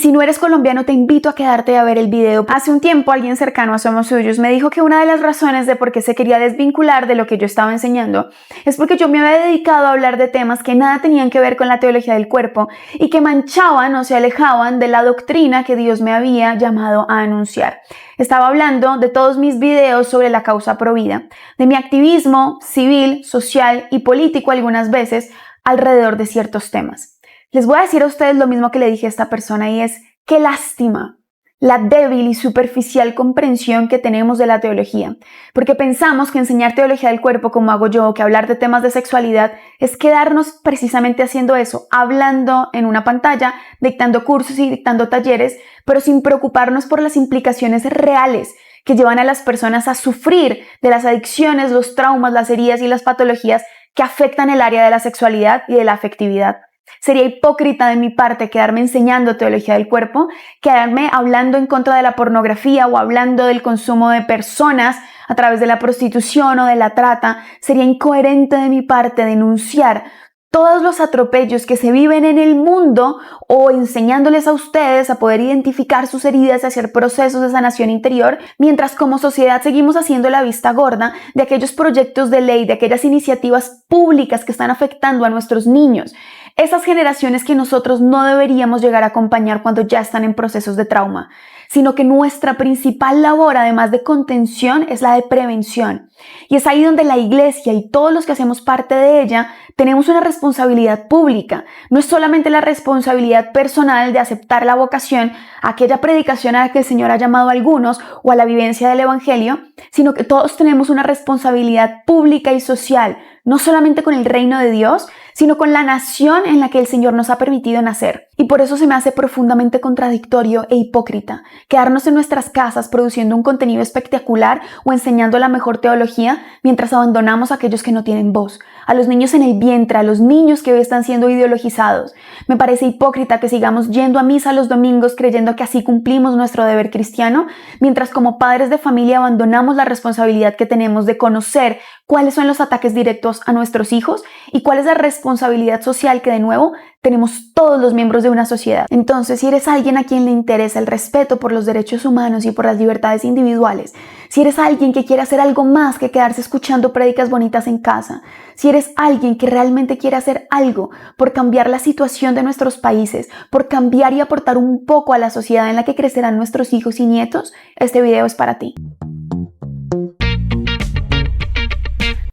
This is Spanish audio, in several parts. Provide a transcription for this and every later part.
Si no eres colombiano, te invito a quedarte a ver el video. Hace un tiempo alguien cercano a Somos Suyos me dijo que una de las razones de por qué se quería desvincular de lo que yo estaba enseñando es porque yo me había dedicado a hablar de temas que nada tenían que ver con la teología del cuerpo y que manchaban o se alejaban de la doctrina que Dios me había llamado a anunciar. Estaba hablando de todos mis videos sobre la causa provida, de mi activismo civil, social y político algunas veces alrededor de ciertos temas. Les voy a decir a ustedes lo mismo que le dije a esta persona y es: qué lástima la débil y superficial comprensión que tenemos de la teología, porque pensamos que enseñar teología del cuerpo como hago yo, que hablar de temas de sexualidad, es quedarnos precisamente haciendo eso, hablando en una pantalla, dictando cursos y dictando talleres, pero sin preocuparnos por las implicaciones reales que llevan a las personas a sufrir de las adicciones, los traumas, las heridas y las patologías que afectan el área de la sexualidad y de la afectividad. Sería hipócrita de mi parte quedarme enseñando teología del cuerpo, quedarme hablando en contra de la pornografía o hablando del consumo de personas a través de la prostitución o de la trata. Sería incoherente de mi parte denunciar todos los atropellos que se viven en el mundo o enseñándoles a ustedes a poder identificar sus heridas y hacer procesos de sanación interior, mientras como sociedad seguimos haciendo la vista gorda de aquellos proyectos de ley, de aquellas iniciativas públicas que están afectando a nuestros niños. Esas generaciones que nosotros no deberíamos llegar a acompañar cuando ya están en procesos de trauma, sino que nuestra principal labor, además de contención, es la de prevención. Y es ahí donde la iglesia y todos los que hacemos parte de ella tenemos una responsabilidad pública. No es solamente la responsabilidad personal de aceptar la vocación, aquella predicación a la que el Señor ha llamado a algunos o a la vivencia del Evangelio, sino que todos tenemos una responsabilidad pública y social, no solamente con el reino de Dios, sino con la nación en la que el Señor nos ha permitido nacer. Y por eso se me hace profundamente contradictorio e hipócrita quedarnos en nuestras casas produciendo un contenido espectacular o enseñando la mejor teología mientras abandonamos a aquellos que no tienen voz, a los niños en el vientre, a los niños que hoy están siendo ideologizados. Me parece hipócrita que sigamos yendo a misa los domingos creyendo que así cumplimos nuestro deber cristiano, mientras como padres de familia abandonamos la responsabilidad que tenemos de conocer cuáles son los ataques directos a nuestros hijos y cuál es la responsabilidad social que de nuevo tenemos todos los miembros de una sociedad. Entonces, si eres alguien a quien le interesa el respeto por los derechos humanos y por las libertades individuales, si eres alguien que quiere hacer algo más que quedarse escuchando prédicas bonitas en casa, si eres alguien que realmente quiere hacer algo por cambiar la situación de nuestros países, por cambiar y aportar un poco a la sociedad en la que crecerán nuestros hijos y nietos, este video es para ti.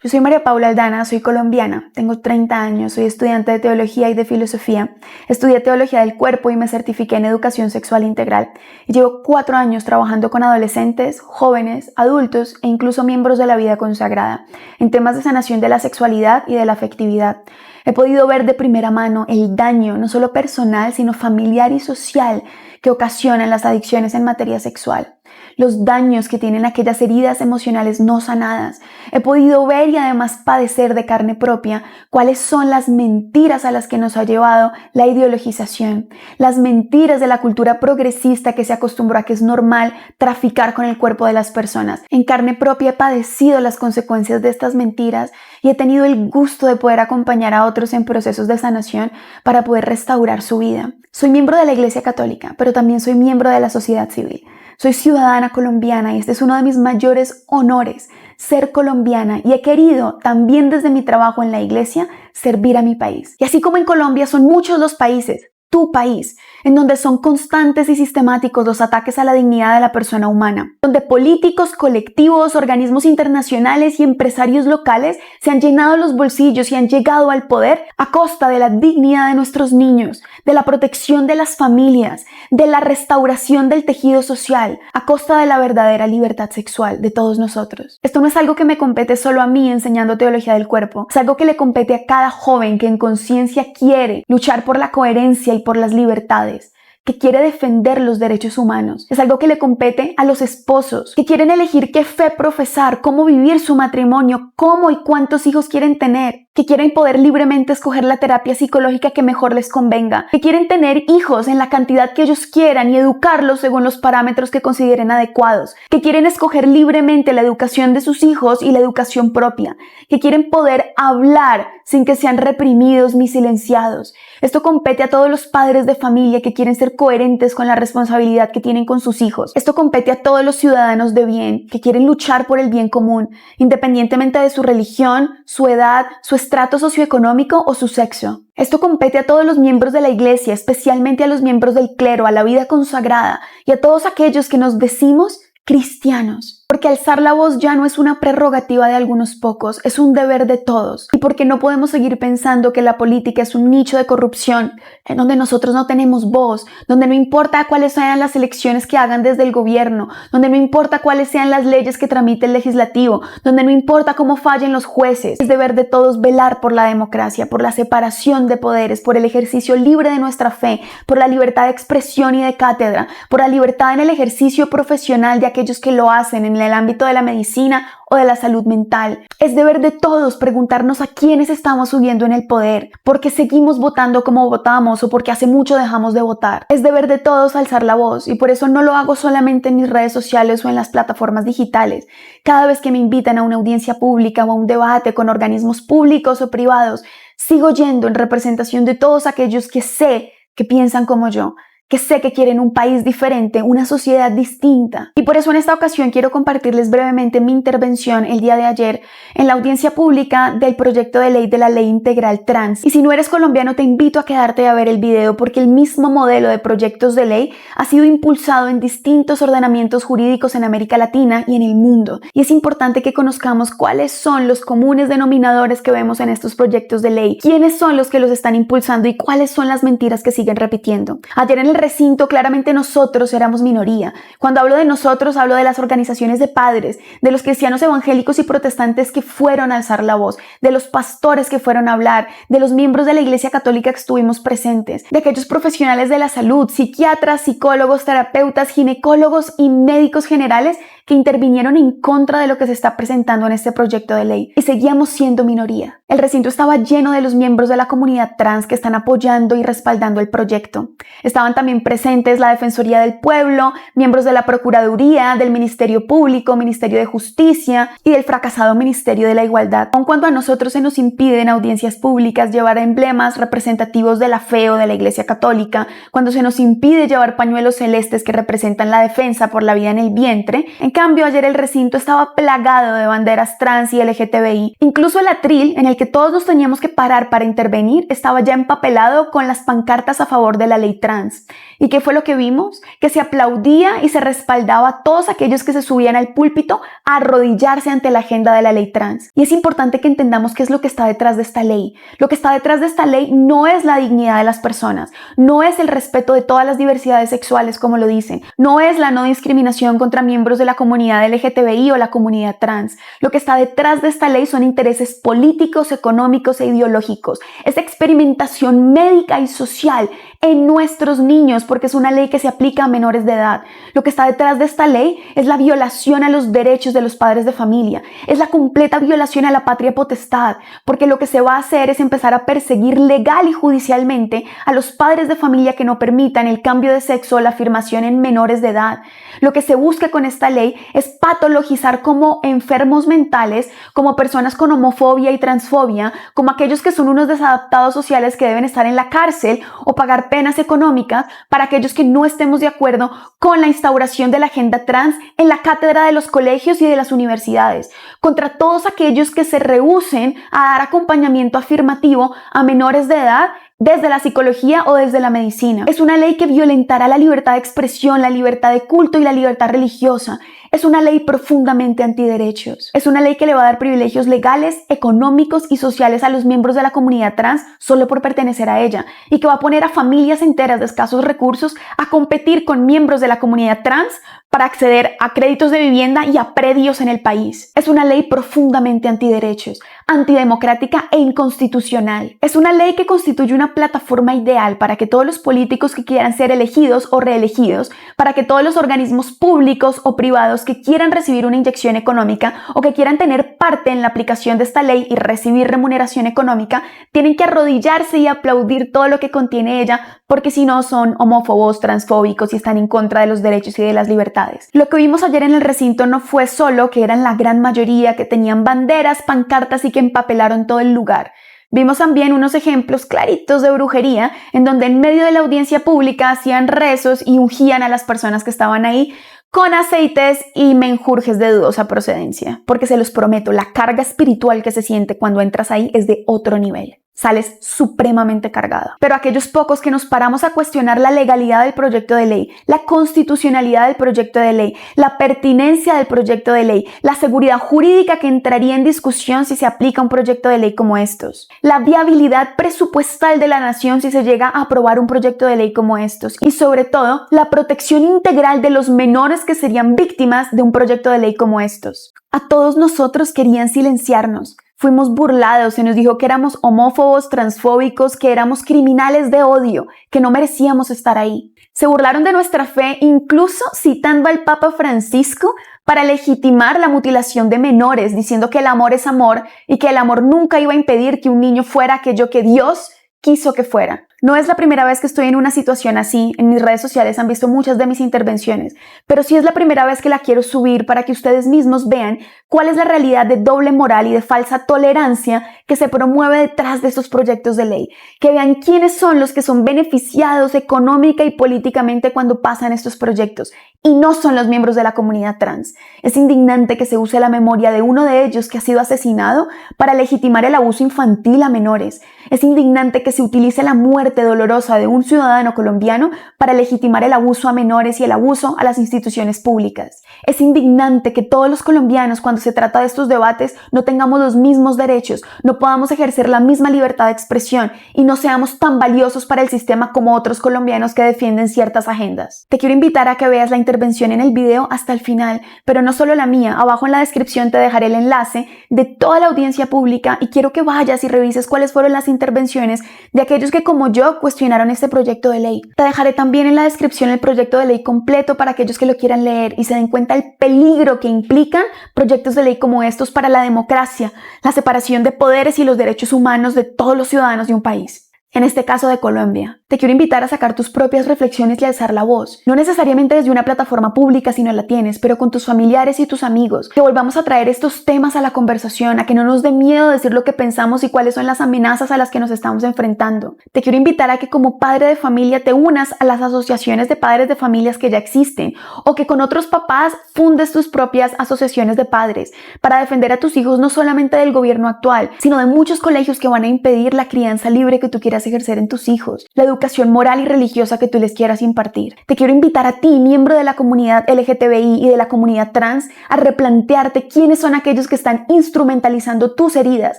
Yo soy María Paula Aldana, soy colombiana, tengo 30 años, soy estudiante de teología y de filosofía, estudié teología del cuerpo y me certifiqué en educación sexual integral y llevo 4 años trabajando con adolescentes, jóvenes, adultos e incluso miembros de la vida consagrada en temas de sanación de la sexualidad y de la afectividad. He podido ver de primera mano el daño, no solo personal, sino familiar y social que ocasionan las adicciones en materia sexual. Los daños que tienen aquellas heridas emocionales no sanadas. He podido ver y además padecer de carne propia cuáles son las mentiras a las que nos ha llevado la ideologización, las mentiras de la cultura progresista que se acostumbró a que es normal traficar con el cuerpo de las personas. En carne propia he padecido las consecuencias de estas mentiras y he tenido el gusto de poder acompañar a otros en procesos de sanación para poder restaurar su vida. Soy miembro de la Iglesia Católica, pero también soy miembro de la sociedad civil. Soy ciudadana colombiana y este es uno de mis mayores honores, ser colombiana, y he querido también desde mi trabajo en la iglesia servir a mi país. Y así como en Colombia son muchos los países, tu país, en donde son constantes y sistemáticos los ataques a la dignidad de la persona humana, donde políticos, colectivos, organismos internacionales y empresarios locales se han llenado los bolsillos y han llegado al poder a costa de la dignidad de nuestros niños, de la protección de las familias, de la restauración del tejido social, a costa de la verdadera libertad sexual de todos nosotros. Esto no es algo que me compete solo a mí enseñando teología del cuerpo, es algo que le compete a cada joven que en conciencia quiere luchar por la coherencia y por las libertades, que quiere defender los derechos humanos. Es algo que le compete a los esposos, que quieren elegir qué fe profesar, cómo vivir su matrimonio, cómo y cuántos hijos quieren tener, que quieren poder libremente escoger la terapia psicológica que mejor les convenga, que quieren tener hijos en la cantidad que ellos quieran y educarlos según los parámetros que consideren adecuados, que quieren escoger libremente la educación de sus hijos y la educación propia, que quieren poder hablar sin que sean reprimidos ni silenciados. Esto compete a todos los padres de familia que quieren ser coherentes con la responsabilidad que tienen con sus hijos. Esto compete a todos los ciudadanos de bien que quieren luchar por el bien común, independientemente de su religión, su edad, su estrato socioeconómico o su sexo. Esto compete a todos los miembros de la Iglesia, especialmente a los miembros del clero, a la vida consagrada y a todos aquellos que nos decimos cristianos. Porque alzar la voz ya no es una prerrogativa de algunos pocos, es un deber de todos. Y porque no podemos seguir pensando que la política es un nicho de corrupción en donde nosotros no tenemos voz, donde no importa cuáles sean las elecciones que hagan desde el gobierno, donde no importa cuáles sean las leyes que tramite el legislativo, donde no importa cómo fallen los jueces. Es deber de todos velar por la democracia, por la separación de poderes, por el ejercicio libre de nuestra fe, por la libertad de expresión y de cátedra, por la libertad en el ejercicio profesional de aquellos que lo hacen en el ámbito de la medicina o de la salud mental. Es deber de todos preguntarnos a quiénes estamos subiendo en el poder, por qué seguimos votando como votamos o porque hace mucho dejamos de votar. Es deber de todos alzar la voz y por eso no lo hago solamente en mis redes sociales o en las plataformas digitales. Cada vez que me invitan a una audiencia pública o a un debate con organismos públicos o privados, sigo yendo en representación de todos aquellos que sé que piensan como yo, que sé que quieren un país diferente, una sociedad distinta. Y por eso en esta ocasión quiero compartirles brevemente mi intervención el día de ayer en la audiencia pública del proyecto de ley de la Ley Integral Trans. Y si no eres colombiano, te invito a quedarte a ver el video porque el mismo modelo de proyectos de ley ha sido impulsado en distintos ordenamientos jurídicos en América Latina y en el mundo. Y es importante que conozcamos cuáles son los comunes denominadores que vemos en estos proyectos de ley, quiénes son los que los están impulsando y cuáles son las mentiras que siguen repitiendo. Ayer en el recinto claramente nosotros éramos minoría. Cuando hablo de nosotros, hablo de las organizaciones de padres, de los cristianos evangélicos y protestantes que fueron a alzar la voz, de los pastores que fueron a hablar, de los miembros de la Iglesia Católica que estuvimos presentes, de aquellos profesionales de la salud, psiquiatras, psicólogos, terapeutas, ginecólogos y médicos generales que intervinieron en contra de lo que se está presentando en este proyecto de ley. Y seguíamos siendo minoría. El recinto estaba lleno de los miembros de la comunidad trans que están apoyando y respaldando el proyecto. Estaban también presentes la Defensoría del Pueblo, miembros de la Procuraduría, del Ministerio Público, Ministerio de Justicia y del fracasado Ministerio de la Igualdad. Aun cuando a nosotros se nos impide en audiencias públicas llevar emblemas representativos de la fe o de la Iglesia Católica, cuando se nos impide llevar pañuelos celestes que representan la defensa por la vida en el vientre, en cambio ayer el recinto estaba plagado de banderas trans y LGTBI. Incluso el atril, en el que todos nos teníamos que parar para intervenir, estaba ya empapelado con las pancartas a favor de la ley trans. ¿Y qué fue lo que vimos? Que se aplaudía y se respaldaba a todos aquellos que se subían al púlpito a arrodillarse ante la agenda de la ley trans. Y es importante que entendamos qué es lo que está detrás de esta ley. Lo que está detrás de esta ley no es la dignidad de las personas, no es el respeto de todas las diversidades sexuales como lo dicen, no es la no discriminación contra miembros de la comunidad LGTBI o la comunidad trans. Lo que está detrás de esta ley son intereses políticos, económicos e ideológicos. Es experimentación médica y social en nuestros niños porque es una ley que se aplica a menores de edad. Lo que está detrás de esta ley es la violación a los derechos de los padres de familia, es la completa violación a la patria potestad, porque lo que se va a hacer es empezar a perseguir legal y judicialmente a los padres de familia que no permitan el cambio de sexo o la afirmación en menores de edad. Lo que se busca con esta ley es patologizar como enfermos mentales, como personas con homofobia y transfobia, como aquellos que son unos desadaptados sociales que deben estar en la cárcel o pagar penas económicas para aquellos que no estemos de acuerdo con la instauración de la agenda trans en la cátedra de los colegios y de las universidades, contra todos aquellos que se rehúsen a dar acompañamiento afirmativo a menores de edad desde la psicología o desde la medicina. Es una ley que violentará la libertad de expresión, la libertad de culto y la libertad religiosa. Es una ley profundamente antiderechos. Es una ley que le va a dar privilegios legales, económicos y sociales a los miembros de la comunidad trans solo por pertenecer a ella y que va a poner a familias enteras de escasos recursos a competir con miembros de la comunidad trans para acceder a créditos de vivienda y a predios en el país. Es una ley profundamente antiderechos, antidemocrática e inconstitucional. Es una ley que constituye una plataforma ideal para que todos los políticos que quieran ser elegidos o reelegidos, para que todos los organismos públicos o privados que quieran recibir una inyección económica o que quieran tener parte en la aplicación de esta ley y recibir remuneración económica, tienen que arrodillarse y aplaudir todo lo que contiene ella, porque si no son homófobos, transfóbicos y están en contra de los derechos y de las libertades. Lo que vimos ayer en el recinto no fue solo que eran la gran mayoría que tenían banderas, pancartas y que empapelaron todo el lugar. Vimos también unos ejemplos claritos de brujería en donde en medio de la audiencia pública hacían rezos y ungían a las personas que estaban ahí con aceites y menjurjes de dudosa procedencia. Porque se los prometo, la carga espiritual que se siente cuando entras ahí es de otro nivel. Sales supremamente cargada. Pero aquellos pocos que nos paramos a cuestionar la legalidad del proyecto de ley, la constitucionalidad del proyecto de ley, la pertinencia del proyecto de ley, la seguridad jurídica que entraría en discusión si se aplica un proyecto de ley como estos, la viabilidad presupuestal de la nación si se llega a aprobar un proyecto de ley como estos y sobre todo la protección integral de los menores que serían víctimas de un proyecto de ley como estos. A todos nosotros querían silenciarnos. Fuimos burlados, se nos dijo que éramos homófobos, transfóbicos, que éramos criminales de odio, que no merecíamos estar ahí. Se burlaron de nuestra fe, incluso citando al Papa Francisco para legitimar la mutilación de menores, diciendo que el amor es amor y que el amor nunca iba a impedir que un niño fuera aquello que Dios quiso que fuera. No es la primera vez que estoy en una situación así. En mis redes sociales han visto muchas de mis intervenciones, pero sí es la primera vez que la quiero subir para que ustedes mismos vean cuál es la realidad de doble moral y de falsa tolerancia que se promueve detrás de estos proyectos de ley. Que vean quiénes son los que son beneficiados económica y políticamente cuando pasan estos proyectos y no son los miembros de la comunidad trans. Es indignante que se use la memoria de uno de ellos que ha sido asesinado para legitimar el abuso infantil a menores. Es indignante que se utilice la muerte dolorosa de un ciudadano colombiano para legitimar el abuso a menores y el abuso a las instituciones públicas. Es indignante que todos los colombianos, cuando se trata de estos debates, no tengamos los mismos derechos, no podamos ejercer la misma libertad de expresión y no seamos tan valiosos para el sistema como otros colombianos que defienden ciertas agendas. Te quiero invitar a que veas la intervención en el video hasta el final, pero no solo la mía. Abajo en la descripción te dejaré el enlace de toda la audiencia pública y quiero que vayas y revises cuáles fueron las intervenciones de aquellos que como yo cuestionaron este proyecto de ley. Te dejaré también en la descripción el proyecto de ley completo para aquellos que lo quieran leer y se den cuenta el peligro que implican proyectos de ley como estos para la democracia, la separación de poderes y los derechos humanos de todos los ciudadanos de un país. En este caso de Colombia, te quiero invitar a sacar tus propias reflexiones y alzar la voz. No necesariamente desde una plataforma pública si no la tienes, pero con tus familiares y tus amigos. Que volvamos a traer estos temas a la conversación, a que no nos dé miedo decir lo que pensamos y cuáles son las amenazas a las que nos estamos enfrentando. Te quiero invitar a que como padre de familia te unas a las asociaciones de padres de familias que ya existen o que con otros papás fundes tus propias asociaciones de padres para defender a tus hijos no solamente del gobierno actual, sino de muchos colegios que van a impedir la crianza libre que tú quieras ejercer en tus hijos, la educación moral y religiosa que tú les quieras impartir. Te quiero invitar a ti, miembro de la comunidad LGTBI y de la comunidad trans, a replantearte quiénes son aquellos que están instrumentalizando tus heridas,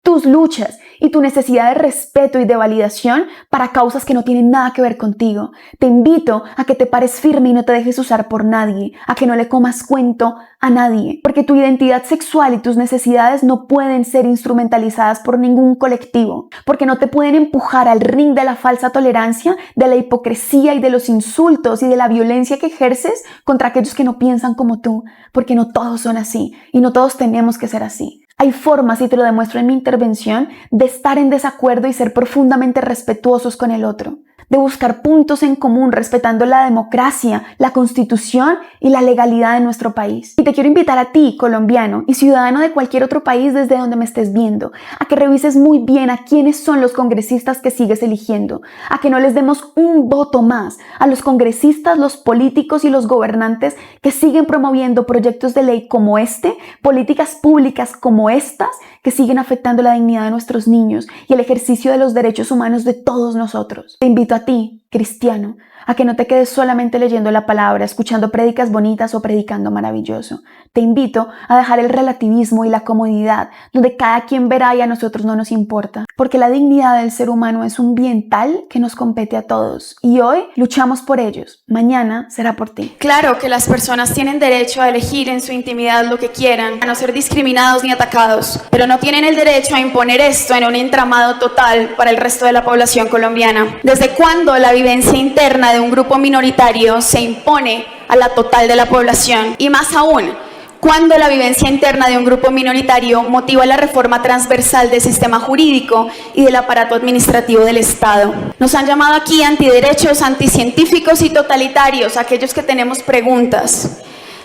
tus luchas y tu necesidad de respeto y de validación para causas que no tienen nada que ver contigo. Te invito a que te pares firme y no te dejes usar por nadie, a que no le comas cuento a nadie, porque tu identidad sexual y tus necesidades no pueden ser instrumentalizadas por ningún colectivo, porque no te pueden empujar al ring de la falsa tolerancia, de la hipocresía y de los insultos y de la violencia que ejerces contra aquellos que no piensan como tú, porque no todos son así y no todos tenemos que ser así. Hay formas, y te lo demuestro en mi intervención, de estar en desacuerdo y ser profundamente respetuosos con el otro, de buscar puntos en común respetando la democracia, la constitución y la legalidad de nuestro país. Y te quiero invitar a ti, colombiano y ciudadano de cualquier otro país desde donde me estés viendo, a que revises muy bien a quiénes son los congresistas que sigues eligiendo, a que no les demos un voto más a los congresistas, los políticos y los gobernantes que siguen promoviendo proyectos de ley como este, políticas públicas como estas, que siguen afectando la dignidad de nuestros niños y el ejercicio de los derechos humanos de todos nosotros. Te invito a ti, cristiano, a que no te quedes solamente leyendo la palabra, escuchando prédicas bonitas o predicando maravilloso. Te invito a dejar el relativismo y la comodidad, donde cada quien verá y a nosotros no nos importa, porque la dignidad del ser humano es un bien tal que nos compete a todos y hoy luchamos por ellos, mañana será por ti. Claro que las personas tienen derecho a elegir en su intimidad lo que quieran, a no ser discriminados ni atacados, pero no tienen el derecho a imponer esto en un entramado total para el resto de la población colombiana. ¿Desde cuándo la vivencia interna de un grupo minoritario se impone a la total de la población? Y más aún, ¿cuándo la vivencia interna de un grupo minoritario motiva la reforma transversal del sistema jurídico y del aparato administrativo del Estado? Nos han llamado aquí antiderechos, anticientíficos y totalitarios, aquellos que tenemos preguntas.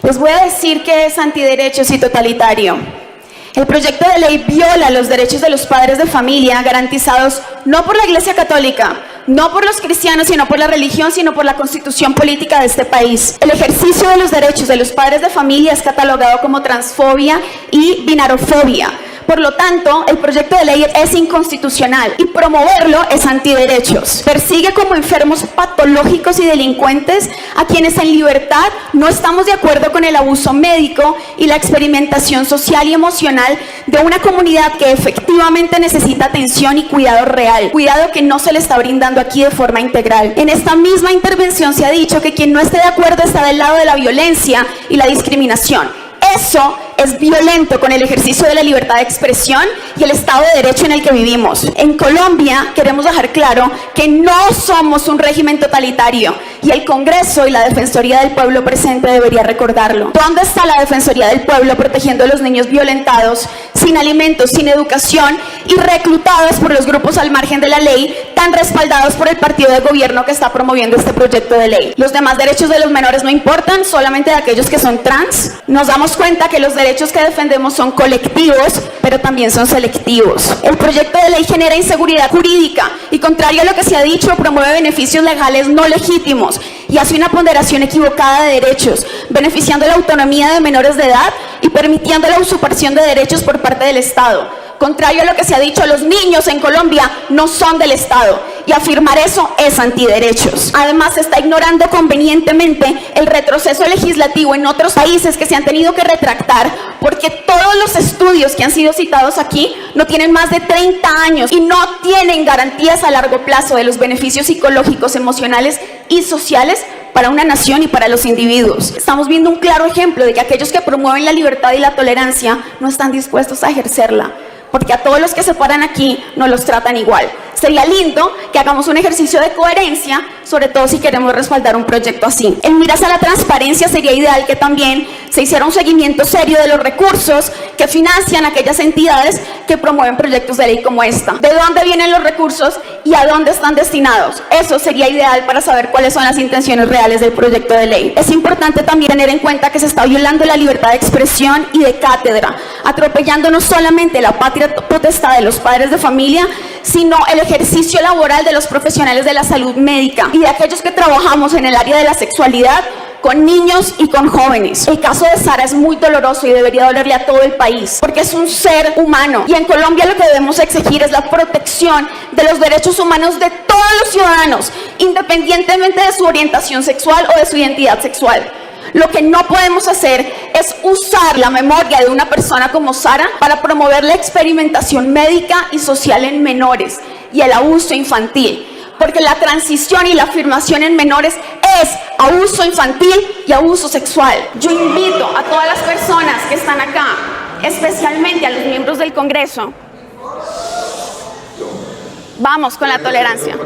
Les voy a decir qué es antiderechos y totalitario. El proyecto de ley viola los derechos de los padres de familia garantizados no por la Iglesia Católica, no por los cristianos, sino por la religión, sino por la constitución política de este país. El ejercicio de los derechos de los padres de familia es catalogado como transfobia y binarofobia. Por lo tanto, el proyecto de ley es inconstitucional y promoverlo es antiderechos. Persigue como enfermos patológicos y delincuentes a quienes en libertad no estamos de acuerdo con el abuso médico y la experimentación social y emocional de una comunidad que efectivamente necesita atención y cuidado real, cuidado que no se le está brindando aquí de forma integral. En esta misma intervención se ha dicho que quien no esté de acuerdo está del lado de la violencia y la discriminación. Eso es violento con el ejercicio de la libertad de expresión y el Estado de Derecho en el que vivimos. En Colombia queremos dejar claro que no somos un régimen totalitario y el Congreso y la Defensoría del Pueblo presente debería recordarlo. ¿Dónde está la Defensoría del Pueblo protegiendo a los niños violentados, sin alimentos, sin educación y reclutados por los grupos al margen de la ley, tan respaldados por el partido de gobierno que está promoviendo este proyecto de ley? Los demás derechos de los menores no importan, solamente de aquellos que son trans. Nos damos cuenta que los derechos que defendemos son colectivos, pero también son selectivos. El proyecto de ley genera inseguridad jurídica y, contrario a lo que se ha dicho, promueve beneficios legales no legítimos y hace una ponderación equivocada de derechos, beneficiando la autonomía de menores de edad y permitiendo la usurpación de derechos por parte del Estado. Contrario a lo que se ha dicho, los niños en Colombia no son del Estado y afirmar eso es antiderechos. Además, se está ignorando convenientemente el retroceso legislativo en otros países que se han tenido que retractar porque todos los estudios que han sido citados aquí no tienen más de 30 años y no tienen garantías a largo plazo de los beneficios psicológicos, emocionales y sociales para una nación y para los individuos. Estamos viendo un claro ejemplo de que aquellos que promueven la libertad y la tolerancia no están dispuestos a ejercerla, porque a todos los que se paran aquí no los tratan igual. Sería lindo que hagamos un ejercicio de coherencia, sobre todo si queremos respaldar un proyecto así. En miras a la transparencia, sería ideal que también se hiciera un seguimiento serio de los recursos que financian aquellas entidades que promueven proyectos de ley como esta. ¿De dónde vienen los recursos y a dónde están destinados? Eso sería ideal para saber cuáles son las intenciones reales del proyecto de ley. Es importante también tener en cuenta que se está violando la libertad de expresión y de cátedra, atropellando no solamente la patria potestad de los padres de familia, sino el ejercicio laboral de los profesionales de la salud médica y de aquellos que trabajamos en el área de la sexualidad con niños y con jóvenes. El caso de Sara es muy doloroso y debería dolerle a todo el país, porque es un ser humano y en Colombia lo que debemos exigir es la protección de los derechos humanos de todos los ciudadanos, independientemente de su orientación sexual o de su identidad sexual. Lo que no podemos hacer es usar la memoria de una persona como Sara para promover la experimentación médica y social en menores y el abuso infantil, porque la transición y la afirmación en menores es abuso infantil y abuso sexual. Yo invito a todas las personas que están acá, especialmente a los miembros del Congreso, vamos con la tolerancia.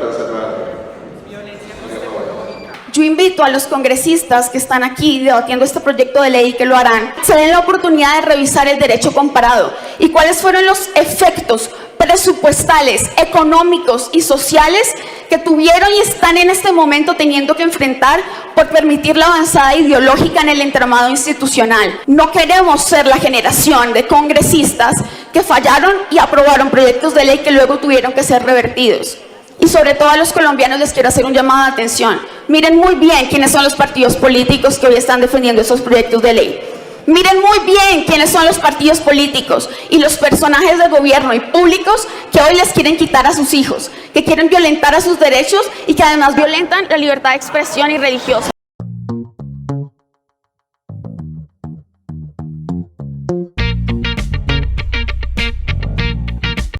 Yo invito a los congresistas que están aquí debatiendo este proyecto de ley, que lo harán, se den la oportunidad de revisar el derecho comparado y cuáles fueron los efectos presupuestales, económicos y sociales que tuvieron y están en este momento teniendo que enfrentar por permitir la avanzada ideológica en el entramado institucional. No queremos ser la generación de congresistas que fallaron y aprobaron proyectos de ley que luego tuvieron que ser revertidos. Y sobre todo a los colombianos les quiero hacer un llamado de atención. Miren muy bien quiénes son los partidos políticos que hoy están defendiendo esos proyectos de ley. Miren muy bien quiénes son los partidos políticos y los personajes de gobierno y públicos que hoy les quieren quitar a sus hijos, que quieren violentar a sus derechos y que además violentan la libertad de expresión y religiosa.